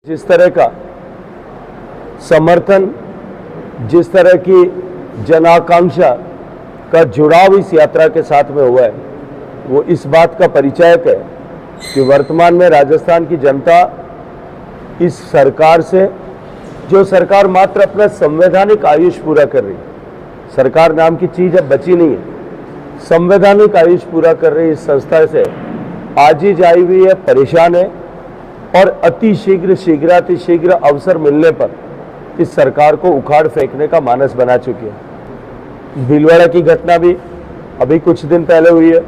जिस तरह का समर्थन, जिस तरह की जन आकांक्षा का जुड़ाव इस यात्रा के साथ में हुआ है, वो इस बात का परिचायक है कि वर्तमान में राजस्थान की जनता इस सरकार से, जो सरकार मात्र अपना संवैधानिक आयुष पूरा कर रही है, सरकार नाम की चीज अब बची नहीं है, संवैधानिक आयुष पूरा कर रही इस संस्था से आजीज आई हुई है, परेशान है और अति शीघ्र अवसर मिलने पर इस सरकार को उखाड़ फेंकने का मानस बना चुकी है। भीलवाड़ा की घटना भी अभी कुछ दिन पहले हुई है।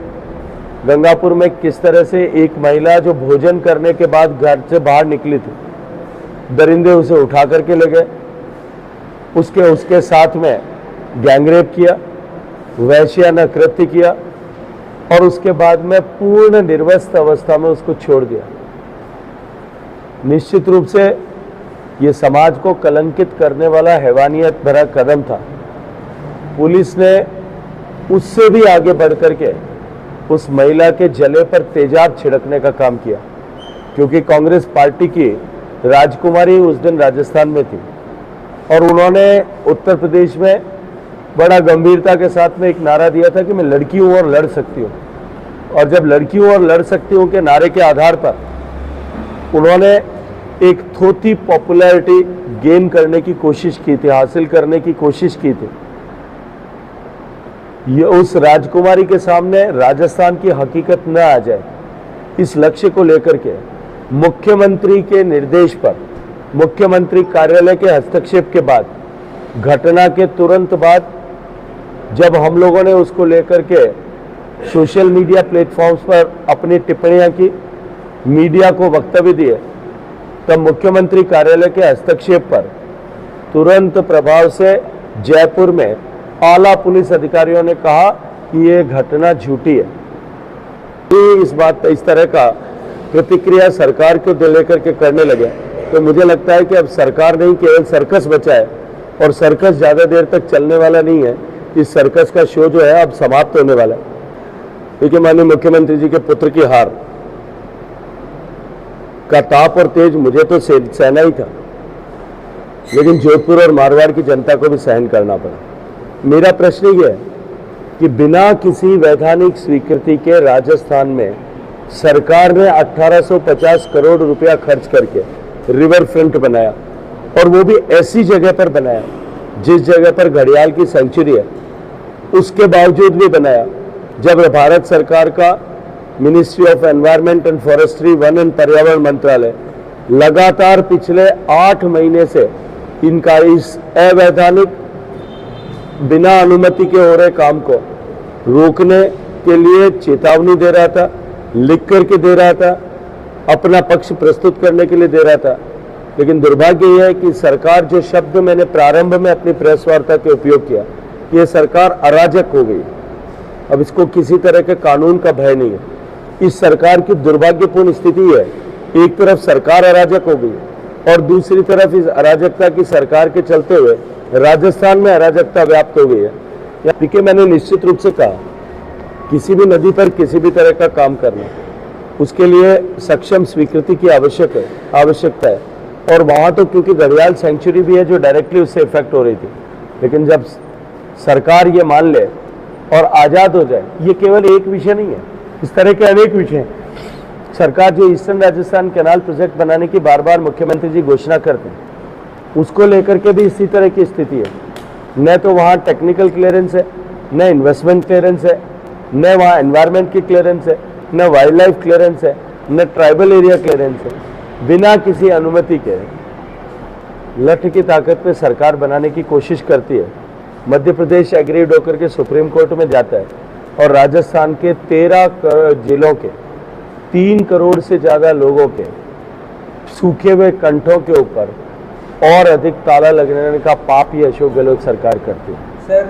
गंगापुर में किस तरह से एक महिला जो भोजन करने के बाद घर से बाहर निकली थी, दरिंदे उसे उठा करके ले गए, उसके साथ में गैंगरेप किया, वैश्याना कृत्य किया और उसके बाद में पूर्ण निर्वस्त्र अवस्था में उसको छोड़ दिया। निश्चित रूप से ये समाज को कलंकित करने वाला हैवानियत भरा कदम था। पुलिस ने उससे भी आगे बढ़ करके उस महिला के जले पर तेजाब छिड़कने का काम किया, क्योंकि कांग्रेस पार्टी की राजकुमारी उस दिन राजस्थान में थी और उन्होंने उत्तर प्रदेश में बड़ा गंभीरता के साथ में एक नारा दिया था कि मैं लड़की हूं और लड़ सकती हूं। और जब लड़की हूं और लड़ सकती हूं के नारे के आधार पर उन्होंने एक थोथी पॉपुलैरिटी गेन करने की कोशिश की थी, हासिल करने की कोशिश की थी। ये उस राजकुमारी के सामने राजस्थान की हकीकत न आ जाए, इस लक्ष्य को लेकर के मुख्यमंत्री के निर्देश पर, मुख्यमंत्री कार्यालय के हस्तक्षेप के बाद, घटना के तुरंत बाद जब हम लोगों ने उसको लेकर के सोशल मीडिया प्लेटफॉर्म्स पर अपनी टिप्पणियां की, मीडिया को वक्तव्य दिए, तब मुख्यमंत्री कार्यालय के हस्तक्षेप पर तुरंत प्रभाव से जयपुर में आला पुलिस अधिकारियों ने कहा कि ये घटना झूठी है। इस तरह का प्रतिक्रिया सरकार को लेकर के करने लगे तो मुझे लगता है कि अब सरकार नहीं, केवल सर्कस बचा है और सर्कस ज्यादा देर तक चलने वाला नहीं है। इस सर्कस का शो जो है अब समाप्त होने वाला है। देखिए, माननीय मुख्यमंत्री जी के पुत्र की हार का ताप और तेज मुझे तो सहना ही था, लेकिन जोधपुर और मारवाड़ की जनता को भी सहन करना पड़ा। मेरा प्रश्न यह है कि बिना किसी वैधानिक स्वीकृति के राजस्थान में सरकार ने 1850 करोड़ रुपया खर्च करके रिवर फ्रंट बनाया, और वो भी ऐसी जगह पर बनाया जिस जगह पर घड़ियाल की सेंचुरी है। उसके बावजूद भी बनाया जब भारत सरकार का ministry of environment and forestry, one and पर्यावरण मंत्रालय लगातार पिछले 8 महीने से इनका इस अवैधानिक बिना अनुमति के हो रहे काम को रोकने के लिए चेतावनी दे रहा था, लिख करके दे रहा था, अपना पक्ष प्रस्तुत करने के लिए दे रहा था। लेकिन दुर्भाग्य यह है कि सरकार, जो शब्द मैंने प्रारंभ में अपनी प्रेस वार्ता के उपयोग किया, ये सरकार अराजक हो गई। अब इसको किसी तरह के कानून का भय नहीं है। इस सरकार की दुर्भाग्यपूर्ण स्थिति है, एक तरफ सरकार अराजक हो गई और दूसरी तरफ इस अराजकता की सरकार के चलते हुए राजस्थान में अराजकता व्याप्त हो गई है। देखिए, मैंने निश्चित रूप से कहा, किसी भी नदी पर किसी भी तरह का काम करना, उसके लिए सक्षम स्वीकृति की आवश्यकता है। और वहां तो क्योंकि घड़ियाल सेंचुरी भी है जो डायरेक्टली उससे इफेक्ट हो रही थी, लेकिन जब सरकार ये मान ले और आजाद हो जाए, ये केवल एक विषय नहीं है, इस तरह के अनेक विषय हैं। सरकार जो ईस्टर्न राजस्थान कैनाल प्रोजेक्ट बनाने की बार बार मुख्यमंत्री जी घोषणा करते हैं, उसको लेकर के भी इसी तरह की स्थिति है। न तो वहाँ टेक्निकल क्लियरेंस है, न इन्वेस्टमेंट क्लियरेंस है, न वहाँ एनवायरमेंट की क्लियरेंस है, न वाइल्ड लाइफ क्लियरेंस है, न ट्राइबल एरिया क्लियरेंस है। बिना किसी अनुमति के लठ की ताकत पे सरकार बनाने की कोशिश करती है। मध्य प्रदेश एग्रीड होकर के सुप्रीम कोर्ट में जाता है और राजस्थान के 13 जिलों के 3 करोड़ से ज्यादा लोगों के सूखे हुए कंठों के ऊपर और अधिक ताला लगने का पाप ये अशोक गहलोत सरकार करती है।